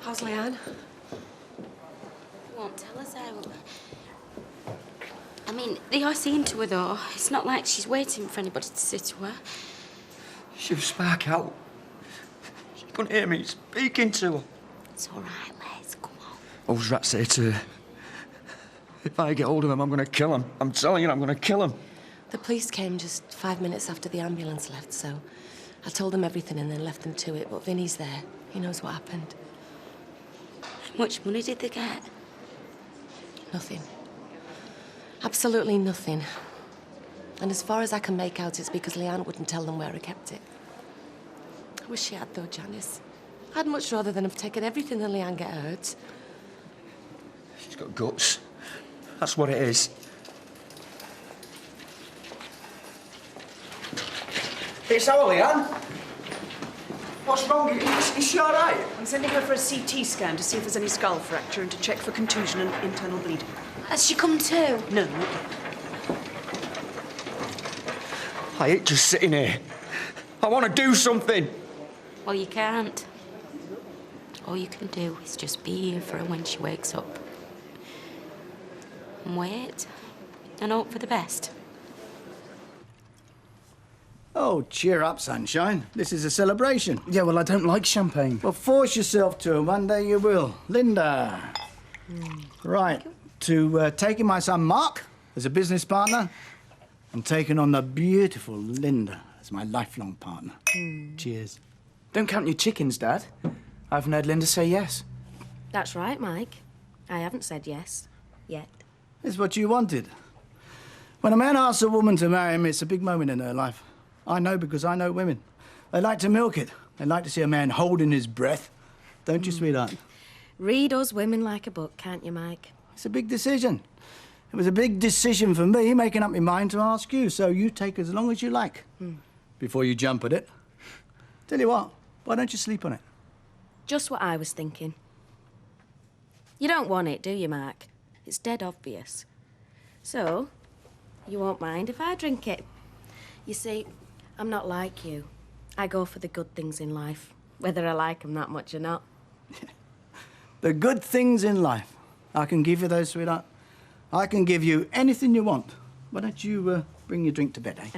How's Leanne? Won't tell us how. I mean, they are seeing to her, though. It's not like she's waiting for anybody to sit to her. She'll spark out. She couldn't hear me speaking to her. It's all right, Les. Come on. I was right to say to her, if I get hold of him, I'm going to kill him. I'm telling you, I'm going to kill him. The police came just 5 minutes after the ambulance left, so I told them everything and then left them to it. But Vinny's there. He knows what happened. How much money did they get? Nothing. Absolutely nothing. And as far as I can make out, it's because Leanne wouldn't tell them where I kept it. I wish she had, though, Janice. I'd much rather than have taken everything than Leanne get hurt. She's got guts. That's what it is. It's our Leanne. What's wrong? Is she all right? I'm sending her for a CT scan to see if there's any skull fracture and to check for contusion and internal bleeding. Has she come too? No, not yet. I hate just sitting here. I want to do something. Well, you can't. All you can do is just be here for her when she wakes up. And wait. And hope for the best. Oh, cheer up, sunshine. This is a celebration. Yeah, well, I don't like champagne. Well, force yourself to, and one day you will. Linda. Right. To taking my son Mark as a business partner and taking on the beautiful Linda as my lifelong partner. Cheers. Don't count your chickens, Dad. I haven't heard Linda say yes. That's right, Mike. I haven't said yes. Yet. It's what you wanted. When a man asks a woman to marry him, it's a big moment in her life. I know because I know women. They like to milk it. They like to see a man holding his breath. Don't you, sweetheart? Read us women like a book, can't you, Mike? It's a big decision. It was a big decision for me, making up my mind to ask you, so you take as long as you like before you jump at it. Tell you what, why don't you sleep on it? Just what I was thinking. You don't want it, do you, Mark? It's dead obvious. So, you won't mind if I drink it. You see, I'm not like you. I go for the good things in life, whether I like them that much or not. The good things in life. I can give you those, sweetheart. I can give you anything you want. Why don't you bring your drink to bed, eh?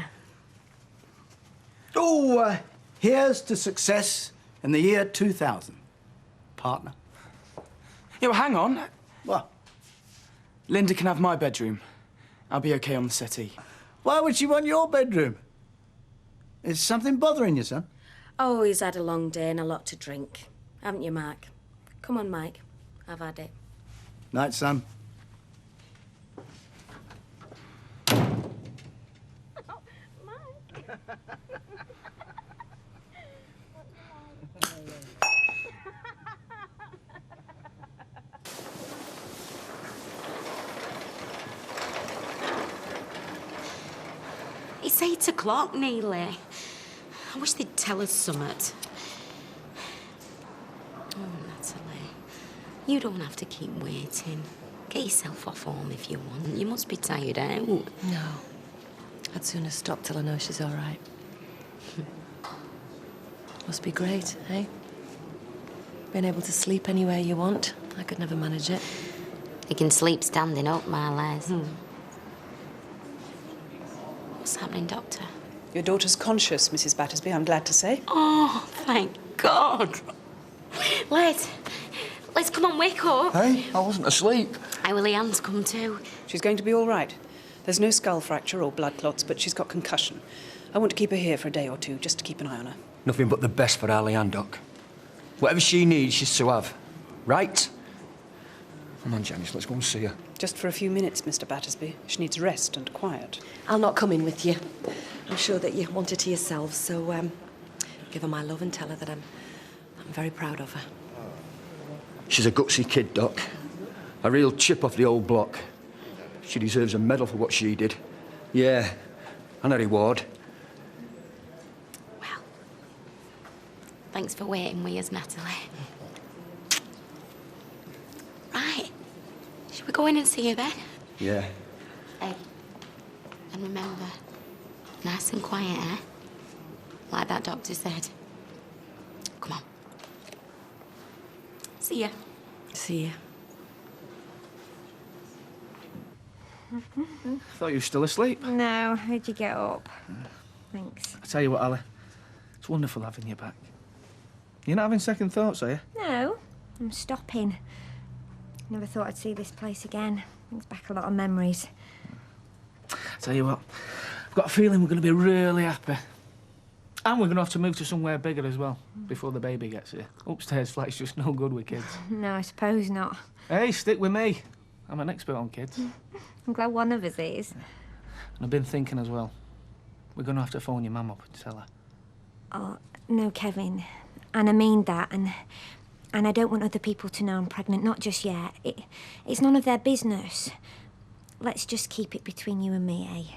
Here's to success in the year 2000. Partner. Yeah, well, hang on. What? Linda can have my bedroom. I'll be okay on the settee. Why would she want your bedroom? Is something bothering you, son? Oh, he's had a long day and a lot to drink. Haven't you, Mark? Come on, Mike. I've had it. Night, son. It's 8 o'clock nearly. I wish they'd tell us something. Oh, Natalie, you don't have to keep waiting. Get yourself off home if you want. You must be tired out. No. I'd sooner stop till I know she's all right. Must be great, eh? Being able to sleep anywhere you want. I could never manage it. You can sleep standing up, my lads. What's happening, Doctor? Your daughter's conscious, Mrs. Battersby, I'm glad to say. Oh, thank God. Les, come on, wake up. Hey, I wasn't asleep. Our Leanne's come too. She's going to be all right. There's no skull fracture or blood clots, but she's got concussion. I want to keep her here for a day or two, just to keep an eye on her. Nothing but the best for our Leanne, Doc. Whatever she needs, she's to have. Right? Come on, Janice, let's go and see her. Just for a few minutes, Mr. Battersby. She needs rest and quiet. I'll not come in with you. I'm sure that you want her to yourself, so give her my love and tell her that I'm very proud of her. She's a gutsy kid, Doc. A real chip off the old block. She deserves a medal for what she did. Yeah, and a reward. Well, thanks for waiting with us, Natalie. Right. Shall we go in and see her then? Yeah. Hey, and remember, nice and quiet, eh? Like that doctor said. Come on. See ya. See you. Thought you were still asleep. No, how'd you get up? Thanks. I tell you what, Ali, it's wonderful having you back. You're not having second thoughts, are you? No, I'm stopping. Never thought I'd see this place again. Brings back a lot of memories. I tell you what, I've got a feeling we're going to be really happy. And we're going to have to move to somewhere bigger as well, before the baby gets here. Upstairs flat's just no good with kids. No, I suppose not. Hey, stick with me. I'm an expert on kids. I'm glad one of us is. And I've been thinking as well, we're going to have to phone your mum up and tell her. Oh, no, Kevin. And I mean that, and I don't want other people to know I'm pregnant, not just yet. It's none of their business. Let's just keep it between you and me, eh?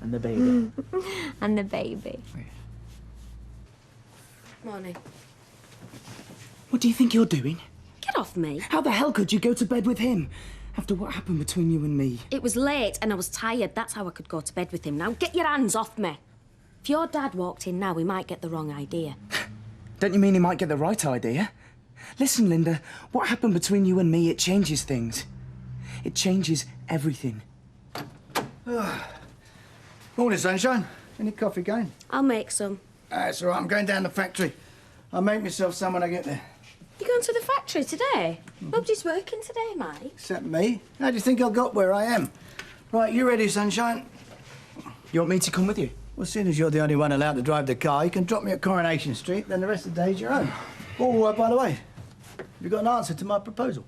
And the baby. And the baby. Morning. What do you think you're doing? Get off me. How the hell could you go to bed with him? After what happened between you and me? It was late and I was tired. That's how I could go to bed with him. Now get your hands off me. If your dad walked in now, we might get the wrong idea. Don't you mean he might get the right idea? Listen, Linda, what happened between you and me, it changes things. It changes everything. Morning, sunshine. Any coffee going? I'll make some. That's all right. I'm going down the factory. I'll make myself some when I get there. You going to the factory today? Nobody's working today, Mike. Except me. How do you think I got where I am? Right, you ready, sunshine? You want me to come with you? Well, seeing as you're the only one allowed to drive the car, you can drop me at Coronation Street, then the rest of the day's your own. Oh, by the way, have you got an answer to my proposal?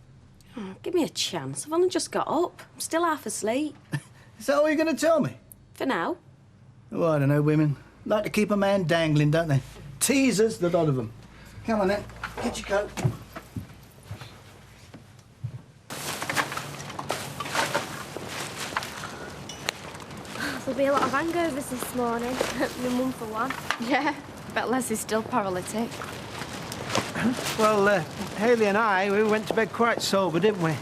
Oh, give me a chance. I've only just got up. I'm still half asleep. Is that all you're going to tell me? For now. Oh, I don't know, women. Like to keep a man dangling, don't they? Teasers, the lot of them. Come on, then. Get your coat. There'll be a lot of hangovers this morning. My mum for one. Yeah, bet Leslie's still paralytic. Well, Hayley and I, we went to bed quite sober, didn't we?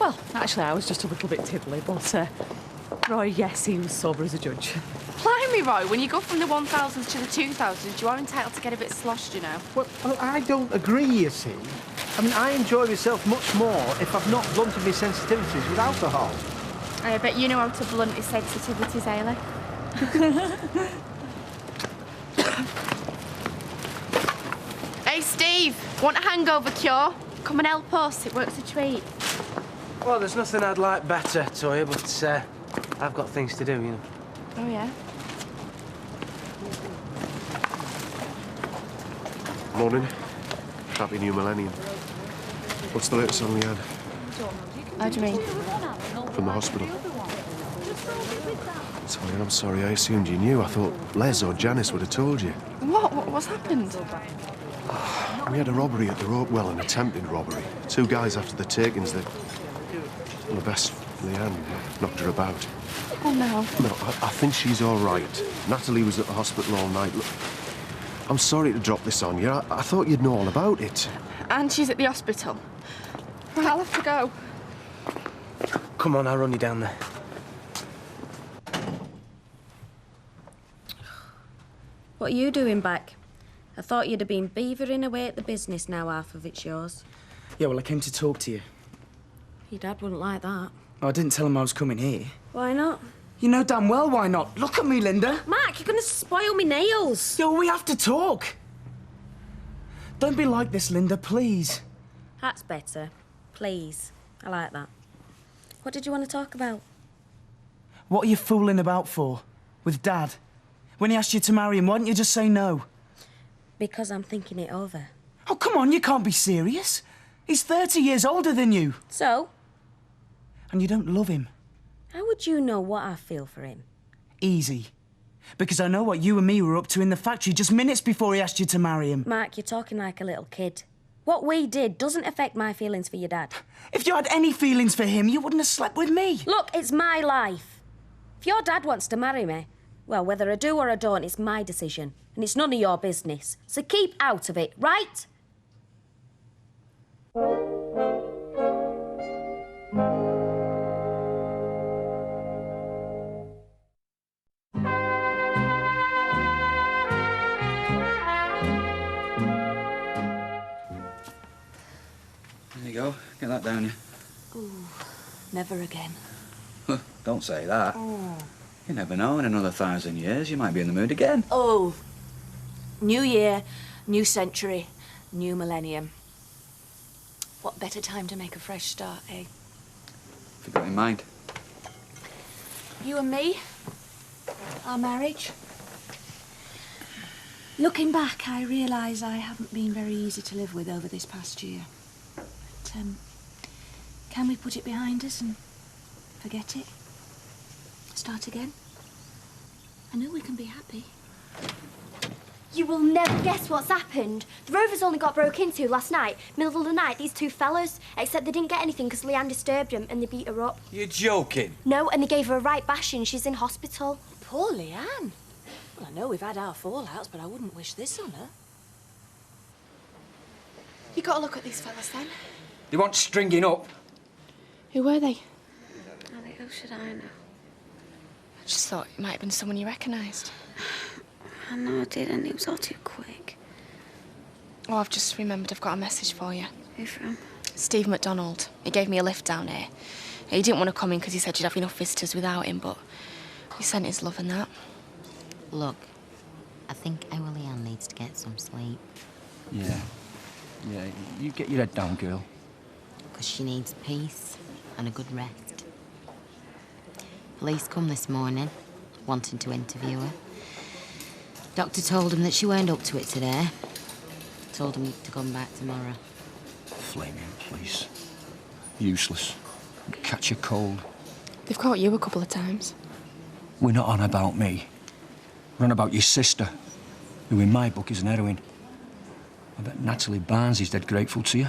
Well, actually, I was just a little bit tiddly, but Roy, yes, he was sober as a judge. Blimey, Roy, when you go from the 1000s to the 2000s, you are entitled to get a bit sloshed, you know. Well, I don't agree, you see. I mean, I enjoy myself much more if I've not blunted my sensitivities with alcohol. I bet you know how to blunt his sensitivities, Hayley. Hey, Steve, want a hangover cure? Come and help us, it works a treat. Well, there's nothing I'd like better, Toya, but I've got things to do, you know. Oh, yeah? Morning. Happy New Millennium. What's the latest on Leanne? How do you mean? From the hospital. Toya, I'm sorry, I assumed you knew. I thought Les or Janice would have told you. What's happened? We had a robbery at the Ropewell, an attempted robbery. 2 guys after the takings that... Well, the best, Leanne, knocked her about. Oh, no. No, I think she's all right. Natalie was at the hospital all night. Look, I'm sorry to drop this on you. I thought you'd know all about it. And she's at the hospital. Right, I'll have to go. Come on, I'll run you down there. What are you doing back? I thought you'd have been beavering away at the business, now half of it's yours. Yeah, well, I came to talk to you. Your dad wouldn't like that. Oh, I didn't tell him I was coming here. Why not? You know damn well why not. Look at me, Linda. Mark, you're going to spoil me nails. Yo, we have to talk. Don't be like this, Linda, please. That's better. Please. I like that. What did you want to talk about? What are you fooling about for? With Dad? When he asked you to marry him, why didn't you just say no? Because I'm thinking it over. Oh, come on, you can't be serious. He's 30 years older than you. So? And you don't love him. How would you know what I feel for him? Easy. Because I know what you and me were up to in the factory just minutes before he asked you to marry him. Mark, you're talking like a little kid. What we did doesn't affect my feelings for your dad. If you had any feelings for him, you wouldn't have slept with me. Look, it's my life. If your dad wants to marry me, well, whether I do or I don't, it's my decision. And it's none of your business. So keep out of it, right? go. Get that down you. Ooh, never again. Don't say that. Oh. You never know, in another 1,000 years, you might be in the mood again. Oh. New year, new century, new millennium. What better time to make a fresh start, eh? What have you got in mind? You and me, our marriage. Looking back, I realise I haven't been very easy to live with over this past year. But, can we put it behind us and forget it? Start again? I know we can be happy. You will never guess what's happened. The Rovers only got broke into last night. Middle of the night, these two fellas. Except they didn't get anything because Leanne disturbed them and they beat her up. You're joking. No, and they gave her a right bashing. She's in hospital. Poor Leanne. Well, I know we've had our fallouts, but I wouldn't wish this on her. You got to look at these fellas then. They want stringing up. Who were they? Ali, how should I know? I just thought it might have been someone you recognised. I know I did, and it was all too quick. Oh, I've just remembered I've got a message for you. Who from? Steve McDonald. He gave me a lift down here. He didn't want to come in because he said you'd have enough visitors without him, but he sent his love and that. Look, I think our Leanne needs to get some sleep. Yeah. Yeah, you get your head down, girl. Because she needs peace and a good rest. Police come this morning, wanting to interview her. Doctor told him that she weren't up to it today. Told him to come back tomorrow. Flaming police. Useless. Catch a cold. They've caught you a couple of times. We're not on about me. We're on about your sister, who in my book is an heroine. I bet Natalie Barnes is dead grateful to you.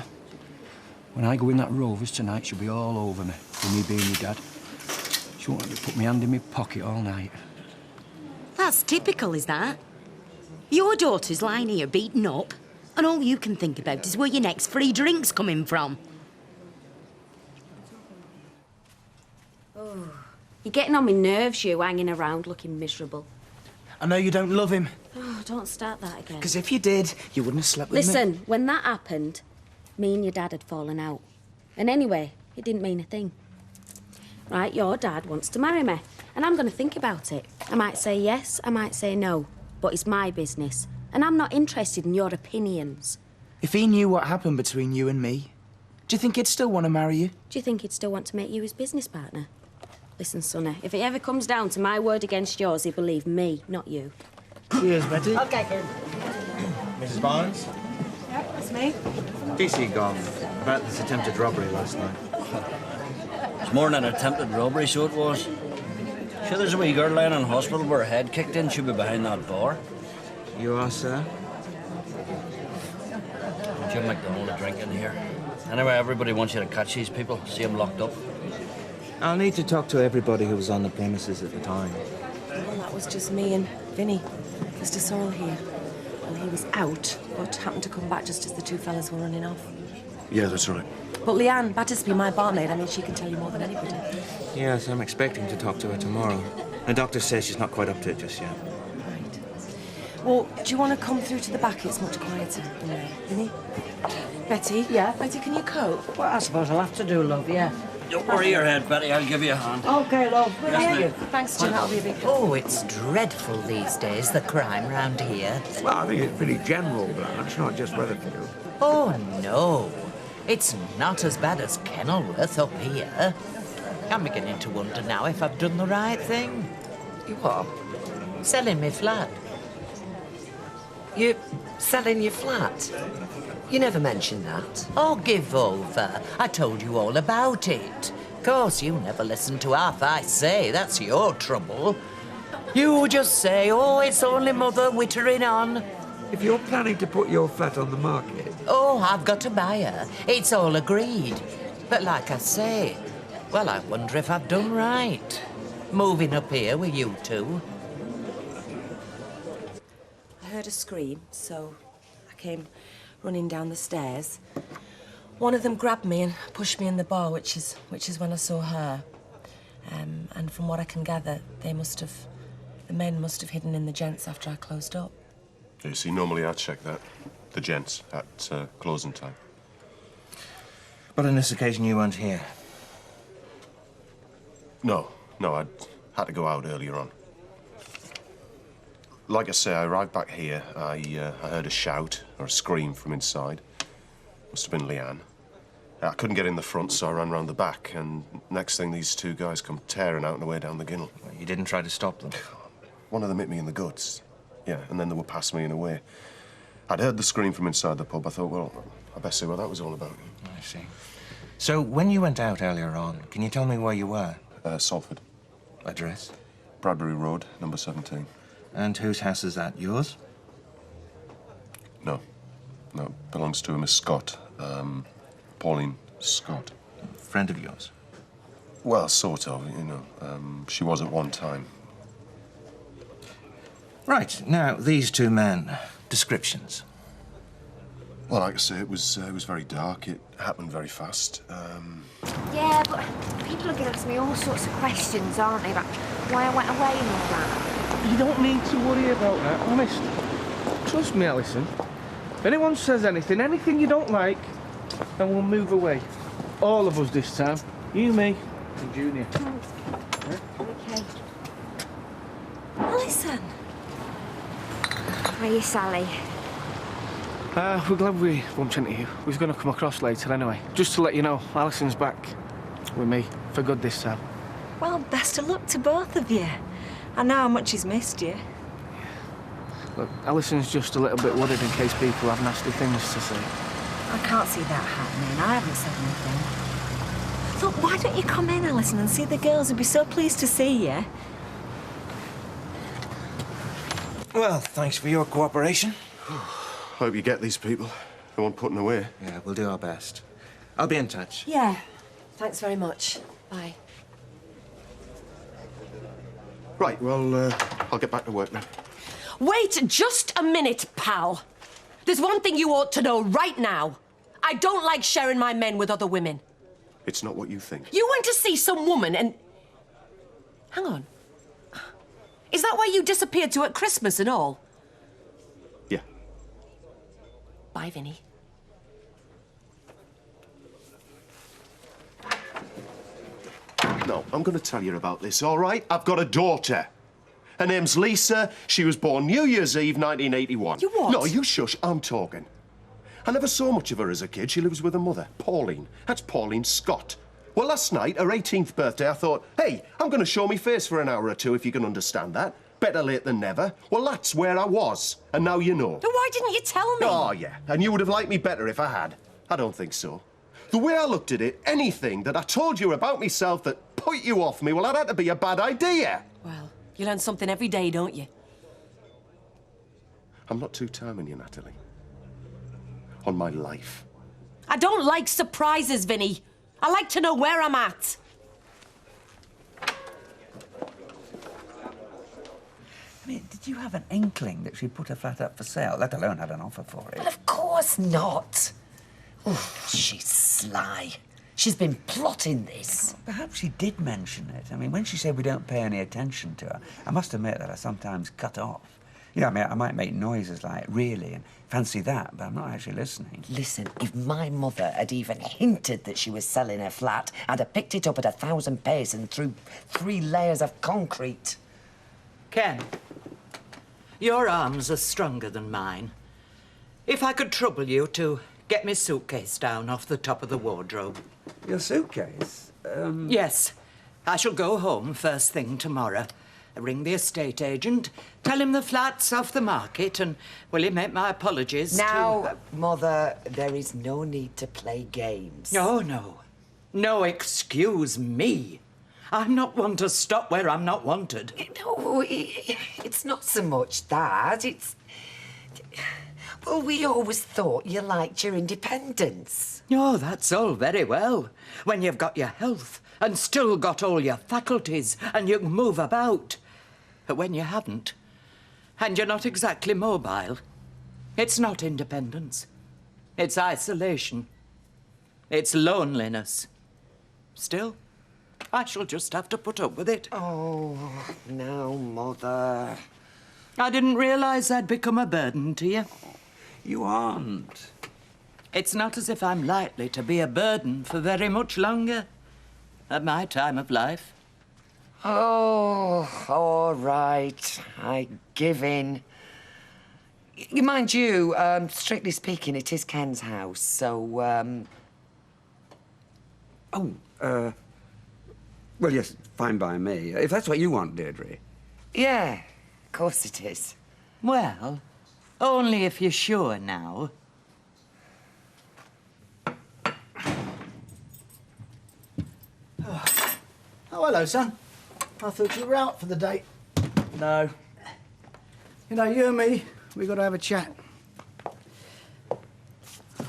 When I go in that Rovers tonight, she'll be all over me, with me being your dad. She won't let me put my hand in my pocket all night. That's typical, is that? Your daughter's lying here beaten up, and all you can think about is where your next free drink's coming from. Oh, you're getting on my nerves, you, hanging around looking miserable. I know you don't love him. Oh, don't start that again. Because if you did, you wouldn't have slept with me. Listen, when that happened, me and your dad had fallen out. And anyway, it didn't mean a thing. Right, your dad wants to marry me, and I'm going to think about it. I might say yes, I might say no, but it's my business, and I'm not interested in your opinions. If he knew what happened between you and me, do you think he'd still want to marry you? Do you think he'd still want to make you his business partner? Listen, Sonny, if it ever comes down to my word against yours, he'll believe me, not you. Cheers, Betty. Okay, good. Mrs. Barnes? Yep, that's me. DC gone about this attempted robbery last night. It's more than an attempted robbery, so it was. Sure, there's a wee girl lying in hospital where her head kicked in. She'll be behind that bar. You are, sir? Jim McDonald a drink in here. Anyway, everybody wants you to catch these people. See them locked up. I'll need to talk to everybody who was on the premises at the time. Well, that was just me and Vinny. Mr. Sorrell here. Well, he was out, but happened to come back just as the two fellas were running off. Yeah, that's right. But Leanne Battersby, my barmaid, I mean, she can tell you more than anybody. Yes, I'm expecting to talk to her tomorrow. The doctor says she's not quite up to it just yet. Right. Well, do you want to come through to the back? It's much quieter than there. Vinny? Betty? Yeah? Betty, can you cope? Well, I suppose I'll have to do, love, yeah. Don't worry your head, Betty. I'll give you a hand. OK, love. Yes, ma'am. Thanks, Jim. That'll be a big help. Oh, it's dreadful these days, the crime round here. Well, I think it's pretty general, Blanche, not just Weatherfield. Oh, no. It's not as bad as Kenilworth up here. I'm beginning to wonder now if I've done the right thing. You what? Selling me flat. You selling your flat? You never mentioned that. Oh, give over. I told you all about it. Of course, you never listen to half I say. That's your trouble. You just say, oh, it's only Mother wittering on. If you're planning to put your flat on the market... Oh, I've got a buyer. It's all agreed. But like I say, well, I wonder if I've done right. Moving up here with you two. I heard a scream, so I came running down the stairs. One of them grabbed me and pushed me in the bar, which is when I saw her. And from what I can gather, the men must have hidden in the gents after I closed up. You see, normally I'd check that. The gents at closing time. But on this occasion, you weren't here. No, I had to go out earlier on. Like I say, I arrived back here. I heard a shout or a scream from inside. Must have been Leanne. I couldn't get in the front, so I ran round the back, and next thing, these two guys come tearing out and away down the ginnel. You didn't try to stop them? One of them hit me in the guts. Yeah, and then they were past me and away. I'd heard the scream from inside the pub. I thought, well, I best see what that was all about. I see. So, when you went out earlier on, can you tell me where you were? Salford. Address? Bradbury Road, number 17. And whose house is that? Yours? No, belongs to a Miss Scott. Pauline Scott. Friend of yours? Well, sort of, you know. She was at one time. Right, now, these two men, descriptions. Well, like I say, it was very dark. It happened very fast. Yeah, but people are going to ask me all sorts of questions, aren't they, about why I went away and all that. You don't need to worry about that, honest. Trust me, Alison. If anyone says anything you don't like, then we'll move away. All of us this time. You, me, and Junior. Okay. Alison. Are you Sally? We're glad we bumped into you. We was going to come across later anyway. Just to let you know, Alison's back with me for good this time. Well, best of luck to both of you. I know how much he's missed you. Look, Alison's just a little bit worried in case people have nasty things to say. I can't see that happening. I haven't said anything. Look, why don't you come in, Alison, and see the girls? They'd be so pleased to see you. Well, thanks for your cooperation. Hope you get these people. No one putting away. Yeah, we'll do our best. I'll be in touch. Yeah. Thanks very much. Bye. Right, well, I'll get back to work then. Wait just a minute, pal. There's one thing you ought to know right now. I don't like sharing my men with other women. It's not what you think. You went to see some woman and... Hang on. Is that why you disappeared to at Christmas and all? Yeah. Bye, Vinny. No, I'm going to tell you about this, all right? I've got a daughter. Her name's Lisa. She was born New Year's Eve, 1981. You what? No, you shush. I'm talking. I never saw much of her as a kid. She lives with her mother, Pauline. That's Pauline Scott. Well, last night, her 18th birthday, I thought, hey, I'm going to show me face for an hour or two, if you can understand that. Better late than never. Well, that's where I was. And now you know. Then why didn't you tell me? Oh, yeah. And you would have liked me better if I had. I don't think so. The way I looked at it, anything that I told you about myself that put you off me, well, that had to be a bad idea. Well, you learn something every day, don't you? I'm not two-timing you, Natalie. On my life. I don't like surprises, Vinny. I like to know where I'm at. I mean, did you have an inkling that she'd put her flat up for sale, let alone had an offer for it? Well, of course not. Oh, she's sly. She's been plotting this. Perhaps she did mention it. I mean, when she said we don't pay any attention to her, I must admit that I sometimes cut off. You know, I mean, I might make noises like, really, and fancy that, but I'm not actually listening. Listen, if my mother had even hinted that she was selling her flat, I'd have picked it up at 1,000 pace and through 3 layers of concrete. Ken, your arms are stronger than mine. If I could trouble you to get me suitcase down off the top of the wardrobe. Your suitcase? Yes. I shall go home first thing tomorrow. Ring the estate agent, tell him the flat's off the market, and will he make my apologies Now, Mother, there is no need to play games. Oh, no. No, excuse me. I'm not one to stop where I'm not wanted. No, it's not so much that. It's... Well, we always thought you liked your independence. Oh, that's all very well. When you've got your health and still got all your faculties and you can move about. But when you haven't, and you're not exactly mobile, it's not independence. It's isolation. It's loneliness. Still, I shall just have to put up with it. Oh, no, Mother. I didn't realise I'd become a burden to you. You aren't. It's not as if I'm likely to be a burden for very much longer at my time of life. Oh, all right. I give in. Mind you, strictly speaking, it is Ken's house, so, Well, yes, fine by me. If that's what you want, Deirdre. yeah, of course it is. Well, only if you're sure now. Oh, hello, son. I thought you were out for the day. No. You know, you and me, we've got to have a chat.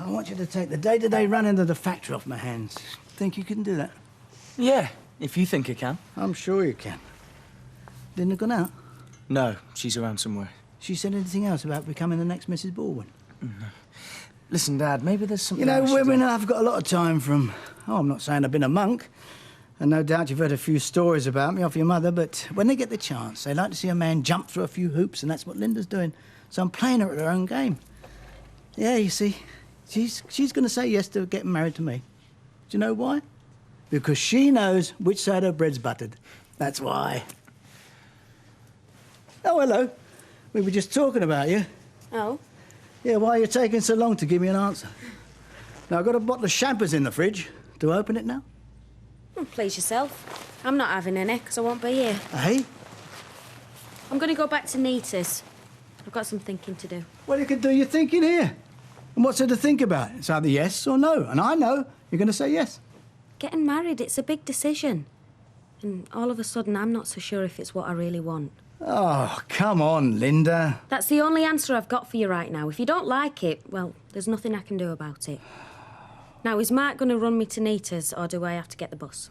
I want you to take the day-to-day running of the factory off my hands. Think you can do that? Yeah, if you think I can. I'm sure you can. Didn't have gone out? No, she's around somewhere. She said anything else about becoming the next Mrs. Baldwin? No. Listen, Dad, maybe there's something You know, else women I've got a lot of time from. Oh, I'm not saying I've been a monk. And no doubt you've heard a few stories about me off your mother, but when they get the chance, they like to see a man jump through a few hoops, and that's what Linda's doing. So I'm playing her at her own game. Yeah, you see, she's going to say yes to getting married to me. Do you know why? Because she knows which side her bread's buttered. That's why. Oh, hello. We were just talking about you. Oh? Yeah, why are you taking so long to give me an answer? Now, I've got a bottle of champers in the fridge. Do I open it now? Oh, please yourself. I'm not having any, because I won't be here. Hey? I'm going to go back to Nita's. I've got some thinking to do. Well, you can do your thinking here. And what's there to think about? It's either yes or no. And I know you're going to say yes. Getting married, it's a big decision. And all of a sudden, I'm not so sure if it's what I really want. Oh, come on, Linda. That's the only answer I've got for you right now. If you don't like it, well, there's nothing I can do about it. Now, is Mark going to run me to Nita's, or do I have to get the bus?